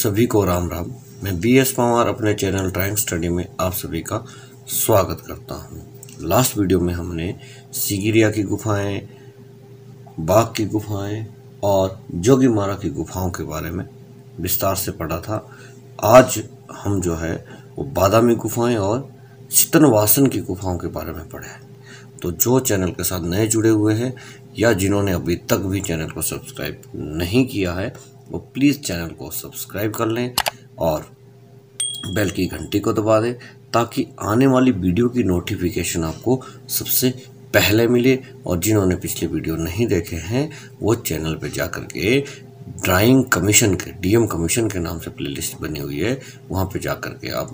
सभी को राम राम। मैं BS पवार अपने चैनल ड्राइंग स्टडी में आप सभी का स्वागत करता हूं। लास्ट वीडियो में हमने सिगिरिया की गुफाएं, बाघ की गुफाएं और जोगीमारा की गुफाओं के बारे में विस्तार से पढ़ा था। आज हम जो है वो बादामी गुफाएं और चितनवासन की गुफाओं के बारे में पढ़े। तो जो चैनल के साथ नए जुड़े हुए हैं या जिन्होंने अभी तक भी चैनल को सब्सक्राइब नहीं किया है वो प्लीज़ चैनल को सब्सक्राइब कर लें और बेल की घंटी को दबा दें ताकि आने वाली वीडियो की नोटिफिकेशन आपको सबसे पहले मिले। और जिन्होंने पिछले वीडियो नहीं देखे हैं वो चैनल पे जाकर के ड्राइंग कमीशन के DM कमीशन के नाम से प्लेलिस्ट बनी हुई है, वहाँ पे जाकर के आप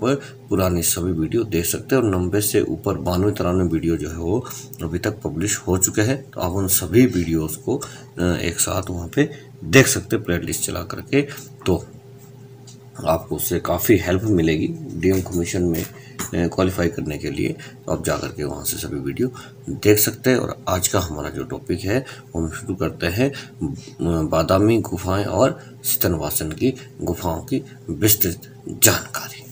पुरानी सभी वीडियो देख सकते हैं। और 90 से ऊपर 92-93 वीडियो जो है वो अभी तक पब्लिश हो चुके हैं, तो आप उन सभी वीडियोस को एक साथ वहाँ पे देख सकते हैं प्लेलिस्ट चला करके। तो आपको उससे काफ़ी हेल्प मिलेगी DM कमीशन में क्वालिफाई करने के लिए। तो आप जाकर के वहाँ से सभी वीडियो देख सकते हैं। और आज का हमारा जो टॉपिक है वो हम शुरू करते हैं बादामी गुफाएं और चितनवासन की गुफाओं की विस्तृत जानकारी।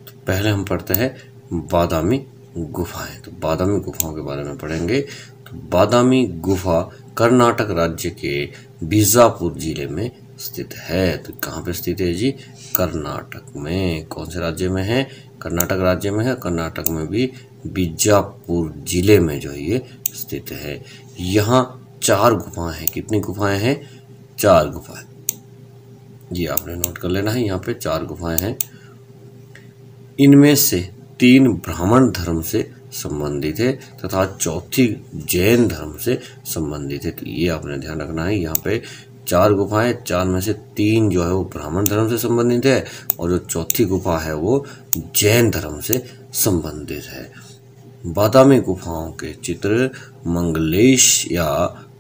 तो पहले हम पढ़ते हैं बादामी गुफाएं। तो बादामी गुफाओं के बारे में पढ़ेंगे। तो बादामी गुफा कर्नाटक राज्य के बीजापुर जिले में स्थित है। तो कहाँ पे स्थित है जी? कर्नाटक में। कौन से राज्य में है? कर्नाटक राज्य में है। कर्नाटक में भी बीजापुर जिले में जो ये स्थित है। यहाँ 4 गुफाएं हैं। कितनी गुफाएं हैं? 4 गुफाएं। ये आपने नोट कर लेना है। यहाँ पे 4 गुफाएं हैं। इनमें से 3 ब्राह्मण धर्म से संबंधित है तथा चौथी जैन धर्म से संबंधित है। तो ये आपने ध्यान रखना है। यहाँ पे 4 गुफाएं, 4 में से 3 जो है वो ब्राह्मण धर्म से संबंधित है और जो चौथी गुफा है वो जैन धर्म से संबंधित है। बादामी गुफाओं के चित्र मंगलेश या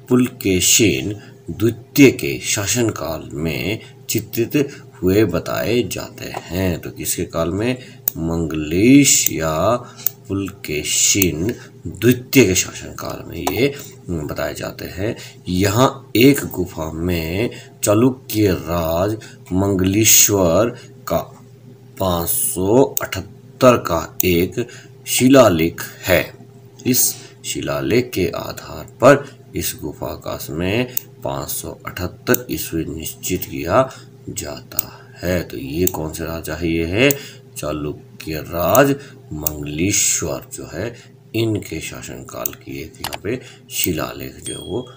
पुलकेशिन द्वितीय के शासनकाल में चित्रित हुए बताए जाते हैं। तो किसके काल में? मंगलेश या पुलकेशिन द्वितीय के शासनकाल में ये बताए जाते हैं। यहाँ एक गुफा में चालुक्य राज मंगलेश्वर का 578 का एक शिलालेख है। इस शिलालेख के आधार पर इस गुफा का समय 578 ईस्वी निश्चित किया जाता है। तो ये कौन से राजा है? ये है चालुक्य राज मंगलेश्वर जो है इनके शासनकाल की एक यहाँ पे शिलालेख जो वो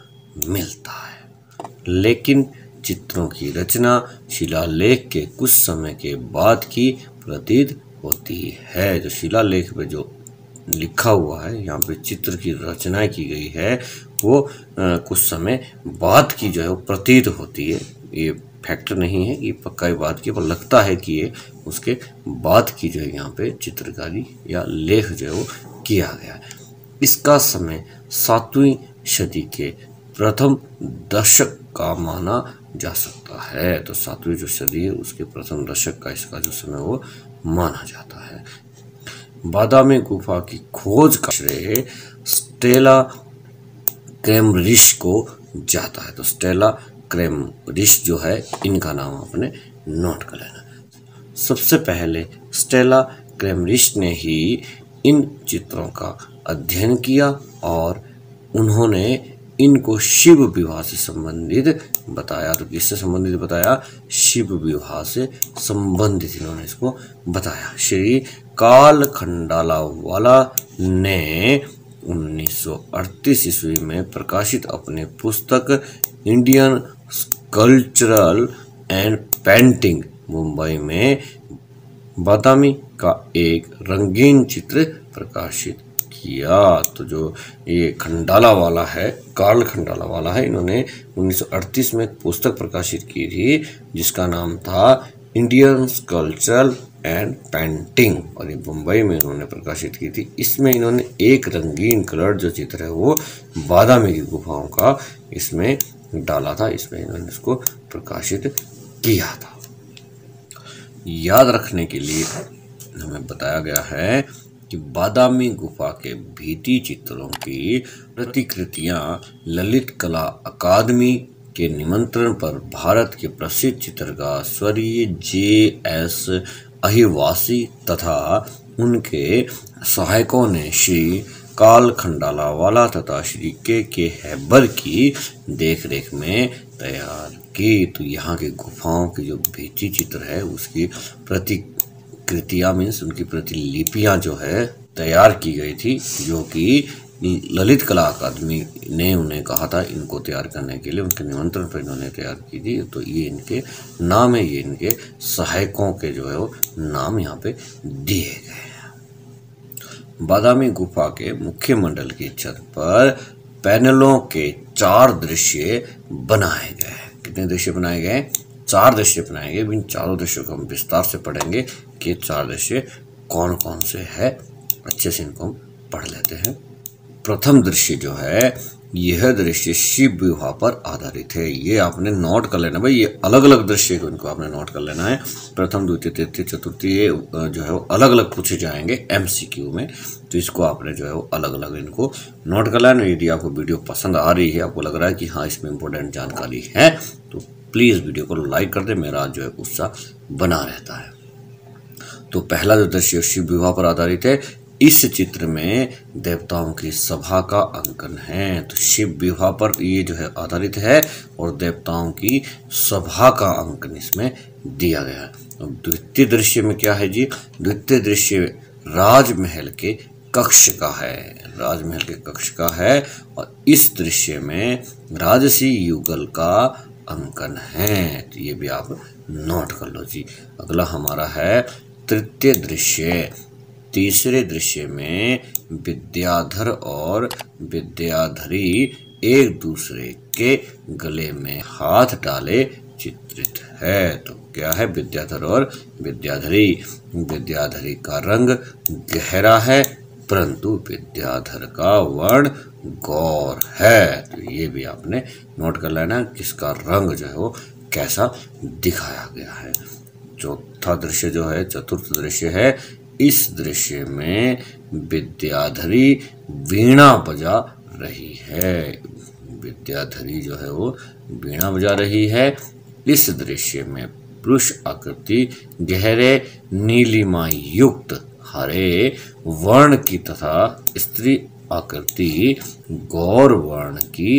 मिलता है। लेकिन चित्रों की रचना शिलालेख के कुछ समय के बाद की प्रतीत होती है। जो शिलालेख पे जो लिखा हुआ है, यहाँ पे चित्र की रचना की गई है वो कुछ समय बाद की जो है वो प्रतीत होती है। ये फैक्टर नहीं है, ये पक्का ही बात की, पर लगता है कि ये उसके बाद की जो है यहाँ पे चित्रकारी या लेख जो है वो किया गया है। इसका समय 7वीं सदी के प्रथम दशक का माना जा सकता है। तो 7वीं जो सदी है उसके प्रथम दशक का इसका जो समय वो माना जाता है। बादामी गुफा की खोज का श्रेय स्टेला क्रैमरिश को जाता है। तो स्टेला क्रैमरिश जो है इनका नाम आपने नोट कर लेना। सबसे पहले स्टेला क्रैमरिश ने ही इन चित्रों का अध्ययन किया और उन्होंने इनको शिव विवाह से संबंधित बताया। तो किससे संबंधित बताया? शिव विवाह से संबंधित इन्होंने इसको बताया। श्री काल खंडालावाला ने 1938 ईस्वी में प्रकाशित अपने पुस्तक Indian sculptural and painting Mumbai में बादामी का एक रंगीन चित्र प्रकाशित किया। तो जो ये खंडाला वाला है, कार्ल खंडाला वाला है, इन्होंने 1938 में एक पुस्तक प्रकाशित की थी जिसका नाम था इंडियन स्कल्पचरल एंड पेंटिंग और ये मुंबई में इन्होंने प्रकाशित की थी। इसमें इन्होंने एक रंगीन कलर जो चित्र है वो बादामी की गुफाओं का इसमें डाला था। इसमें इन्होंने इसको प्रकाशित किया था। याद रखने के लिए हमें बताया गया है कि बादामी गुफा के भित्ति चित्रों की प्रतिकृतियां ललित कला अकादमी के निमंत्रण पर भारत के प्रसिद्ध चित्रकार स्वर्गीय J.S. अहिवासी तथा उनके सहायकों ने श्री काल खंडालावाला तथा श्री के हैबर की देखरेख में तैयार की। तो यहाँ के गुफाओं की जो भित्ति चित्र है उसकी प्रतिकृतियां मीन्स उनकी प्रतिलिपियां जो है तैयार की गई थी, जो कि ललित कला अकादमी ने उन्हें कहा था इनको तैयार करने के लिए, उनके निमंत्रण पर इन्होंने तैयार की थी। तो ये इनके नाम है, ये इनके सहायकों के जो है वो नाम यहाँ पे दिए गए हैं। बादामी गुफा के मुख्य मंडल की छत पर पैनलों के 4 दृश्य बनाए गए। कितने दृश्य बनाए गए? 4 दृश्य बनाए गए। इन चारों दृश्यों को हम विस्तार से पढ़ेंगे कि 4 दृश्य कौन कौन से है। अच्छे से इनको हम पढ़ लेते हैं। प्रथम दृश्य जो है, यह दृश्य शिव विवाह पर आधारित है। ये आपने नोट कर लेना भाई, ये अलग अलग दृश्य को इनको आपने नोट कर लेना है। प्रथम, द्वितीय, तृतीय, चतुर्थी ये जो है वो अलग अलग पूछे जाएंगे MCQ में, तो इसको आपने जो है वो अलग अलग इनको नोट कर लेना। यदि आपको वीडियो पसंद आ रही है, आपको लग रहा है कि हाँ इसमें इंपॉर्टेंट जानकारी है, तो प्लीज़ वीडियो को लाइक कर दे, मेरा जो है उत्साह बना रहता है। तो पहला जो दृश्य शिव विवाह पर आधारित है, इस चित्र में देवताओं की सभा का अंकन है। तो शिव विवाह पर ये जो है आधारित है और देवताओं की सभा का अंकन इसमें दिया गया है। अब द्वितीय दृश्य में क्या है जी? द्वितीय दृश्य राजमहल के कक्ष का है, राजमहल के कक्ष का है और इस दृश्य में राजसी युगल का अंकन है। तो ये भी आप नोट कर लो जी। अगला हमारा है तृतीय दृश्य। तीसरे दृश्य में विद्याधर और विद्याधरी एक दूसरे के गले में हाथ डाले चित्रित है। तो क्या है? विद्याधर और विद्याधरी। विद्याधरी का रंग गहरा है परंतु विद्याधर का वर्ण गौर है। तो ये भी आपने नोट कर लेना, किसका रंग जो है वो कैसा दिखाया गया है। चौथा दृश्य जो है, चतुर्थ दृश्य है, इस दृश्य में विद्याधरी वीणा बजा रही है। विद्याधरी जो है वो वीणा बजा रही है। इस दृश्य में पुरुष आकृति गहरे नीलिमा युक्त हरे वर्ण की तथा स्त्री आकृति गौर वर्ण की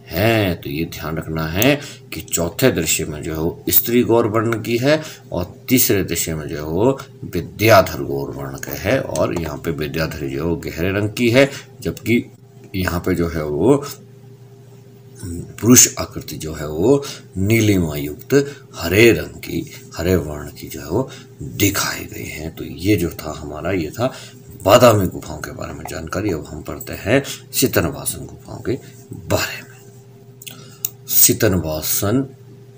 है। तो ये ध्यान रखना है कि चौथे दृश्य में जो है वो स्त्री गौर वर्ण की है और तीसरे दृश्य में जो है वो विद्याधर गौर वर्ण का है। और यहाँ पे विद्याधरी जो है वो गहरे रंग की है, जबकि यहाँ पे जो है वो पुरुष आकृति जो है वो नीलिमा युक्त हरे रंग की, हरे वर्ण की जो है वो दिखाई गई है। तो ये जो था हमारा, ये था बादामी गुफाओं के बारे में जानकारी। अब हम पढ़ते हैं सितनवासन गुफाओं के बारे में। सितनवासन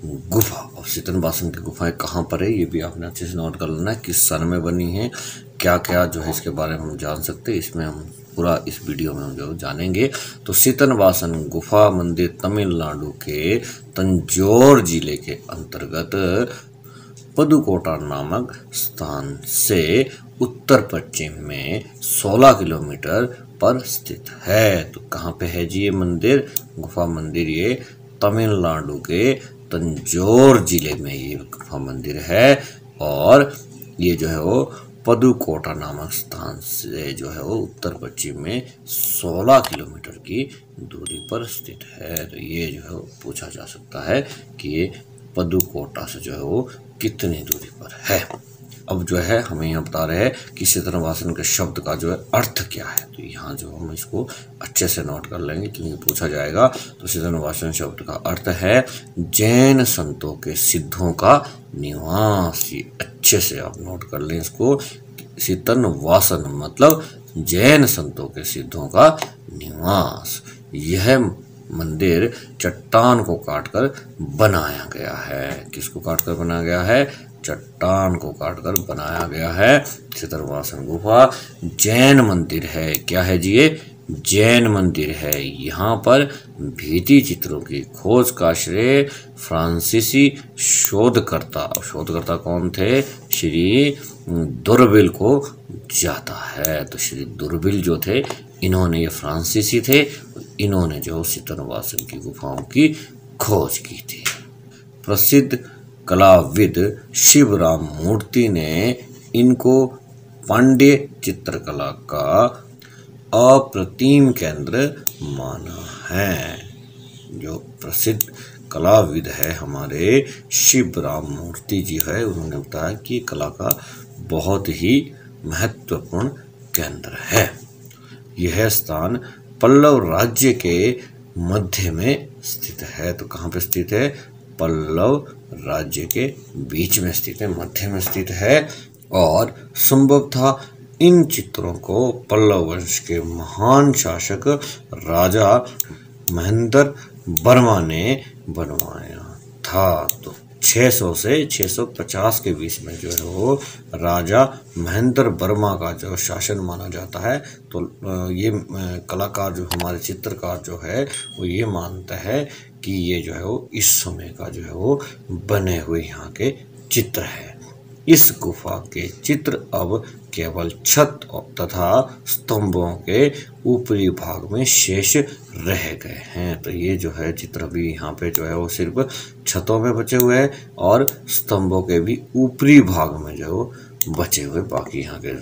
गुफा। और सितनवासन की गुफाएं कहाँ पर है ये भी आपने अच्छे से नोट कर लेना है, किस सन में बनी है, क्या क्या जो है इसके बारे में हम जान सकते हैं। इसमें हम पूरा इस वीडियो में हम जो जानेंगे। तो सितनवासन गुफा मंदिर तमिलनाडु के तंजौर जिले के अंतर्गत पदुकोटा नामक स्थान से उत्तर पश्चिम में 16 किलोमीटर पर स्थित है। तो कहाँ पे है जी ये मंदिर? गुफा मंदिर ये तमिलनाडु के तंजौर जिले में ये गुफा मंदिर है और ये जो है वो पदुकोटा नामक स्थान से जो है वो उत्तर पश्चिम में 16 किलोमीटर की दूरी पर स्थित है। तो ये जो है वो पूछा जा सकता है कि ये पदुकोटा से जो है वो कितनी दूरी पर है। अब जो है हमें यहाँ बता रहे हैं कि सितनवासन के शब्द का जो है अर्थ क्या है। तो यहाँ जो हम इसको अच्छे से नोट कर लेंगे क्योंकि पूछा जाएगा। तो सितनवासन शब्द का अर्थ है जैन संतों के सिद्धों का निवास। ये अच्छे से आप नोट कर लें इसको। सितनवासन मतलब जैन संतों के सिद्धों का निवास। यह मंदिर चट्टान को काटकर बनाया गया है। किसको काटकर बनाया गया है? चट्टान को काटकर बनाया गया है। सितनवासन गुफा जैन मंदिर है। क्या है जी ये? जैन मंदिर है। यहाँ पर भित्ति चित्रों की खोज का श्रेय फ्रांसीसी शोधकर्ता कौन थे? श्री दुर्बिल को जाता है। तो श्री दुर्बिल जो थे, इन्होंने, ये फ्रांसीसी थे, इन्होंने जो सीतनवासन की गुफाओं की खोज की थी। प्रसिद्ध कलाविद शिवराम मूर्ति ने इनको पांड्य चित्रकला का अप्रतिम केंद्र माना है। जो प्रसिद्ध कलाविद है हमारे शिवराम मूर्ति जी है, उन्होंने बताया कि कला का बहुत ही महत्वपूर्ण केंद्र है। यह स्थान पल्लव राज्य के मध्य में स्थित है। तो कहाँ पे स्थित है? पल्लव राज्य के बीच में स्थित है, मध्य में स्थित है। और संभवतः इन चित्रों को पल्लव वंश के महान शासक राजा महेंद्र वर्मा ने बनवाया था। तो 600 से 650 के बीच में जो है वो राजा महेंद्र वर्मा का जो शासन माना जाता है। तो ये कलाकार जो हमारे चित्रकार जो है वो ये मानता है कि ये जो है वो इस समय का जो है वो बने हुए यहाँ के चित्र है। इस गुफा के चित्र अब केवल छत तथा स्तंभों के ऊपरी भाग में शेष रह गए हैं। तो ये जो है चित्र भी यहाँ पे जो है वो सिर्फ छतों में बचे हुए हैं और स्तंभों के भी ऊपरी भाग में जो है वो बचे हुए, बाकी यहाँ के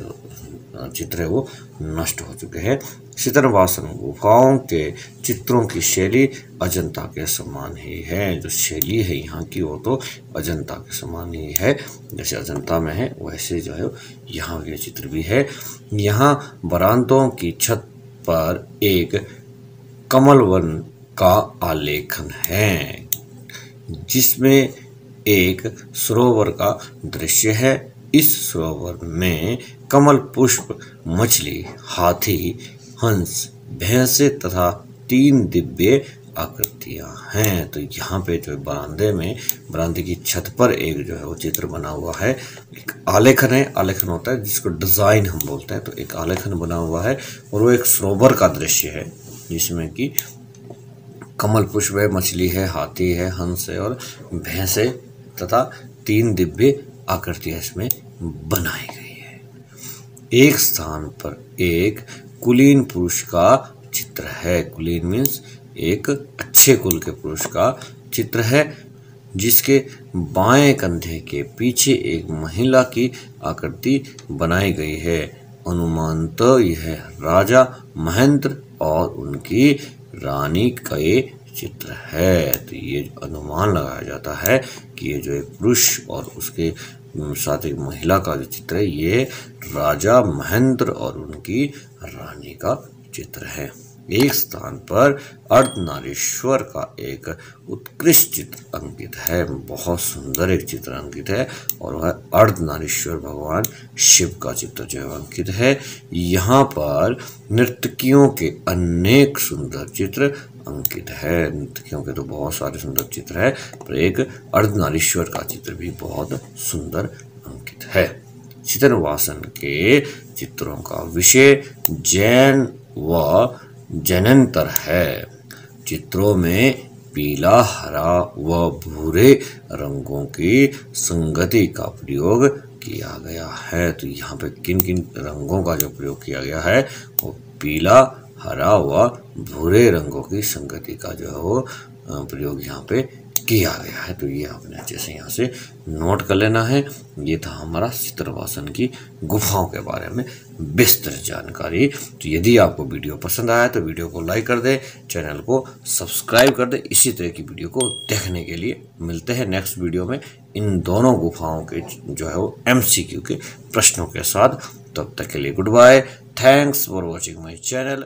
चित्र है वो नष्ट हो चुके हैं। सीतनवासन गुफाओं के चित्रों की शैली अजंता के समान ही है। जो शैली है यहाँ की वो तो अजंता के समान ही है, जैसे अजंता में है वैसे जो है यहाँ के चित्र भी है। यहाँ बरामदों की छत पर एक कमल वन का आलेखन है, जिसमें एक सरोवर का दृश्य है। इस सरोवर में कमल पुष्प, मछली, हाथी, हंस, भैंसे तथा 3 दिव्य आकृतियां हैं। तो यहाँ पे जो बरामदे की छत पर एक जो है वो चित्र बना हुआ है, एक आलेखन है। आलेखन होता है जिसको डिजाइन हम बोलते हैं। तो एक आलेखन बना हुआ है और वो एक सरोवर का दृश्य है, जिसमें कि कमल पुष्प है, मछली है, हाथी है, हंस है और भैंसे तथा 3 दिव्य आकृतियां इसमें बनाई गई है। एक स्थान पर एक कुलीन पुरुष का चित्र है। कुलीन मीन्स एक अच्छे कुल के पुरुष का चित्र है, जिसके बाएं कंधे के पीछे एक महिला की आकृति बनाई गई है। अनुमानतः यह राजा महेंद्र और उनकी रानी का ये चित्र है। तो ये अनुमान लगाया जाता है कि ये जो एक पुरुष और उसके साथ एक महिला का जो चित्र है ये राजा महेंद्र और उनकी रानी का चित्र है। एक स्थान पर अर्धनारीश्वर का एक उत्कृष्ट चित्र अंकित है। बहुत सुंदर एक चित्र अंकित है और वह अर्धनारीश्वर भगवान शिव का चित्र जो अंकित है। यहाँ पर नर्तकियों के अनेक सुंदर चित्र अंकित है। नर्तकियों के तो बहुत सारे सुंदर चित्र है, पर एक अर्धनारीश्वर का चित्र भी बहुत सुंदर अंकित है। सीतनवासन के चित्रों का विषय जैन व जैनेतर है। चित्रों में पीला, हरा व भूरे रंगों की संगति का प्रयोग किया गया है। तो यहाँ पे किन किन रंगों का जो प्रयोग किया गया है वो पीला, हरा व भूरे रंगों की संगति का जो है वो प्रयोग यहाँ पे किया गया है। तो ये आपने अच्छे से यहाँ से नोट कर लेना है। ये था हमारा सीतनवासन की गुफाओं के बारे में विस्तृत जानकारी। तो यदि आपको वीडियो पसंद आया तो वीडियो को लाइक कर दे, चैनल को सब्सक्राइब कर दे। इसी तरह की वीडियो को देखने के लिए मिलते हैं नेक्स्ट वीडियो में इन दोनों गुफाओं के जो है वो MCQ के प्रश्नों के साथ। तब तक के लिए good bye. Thanks for watching my channel.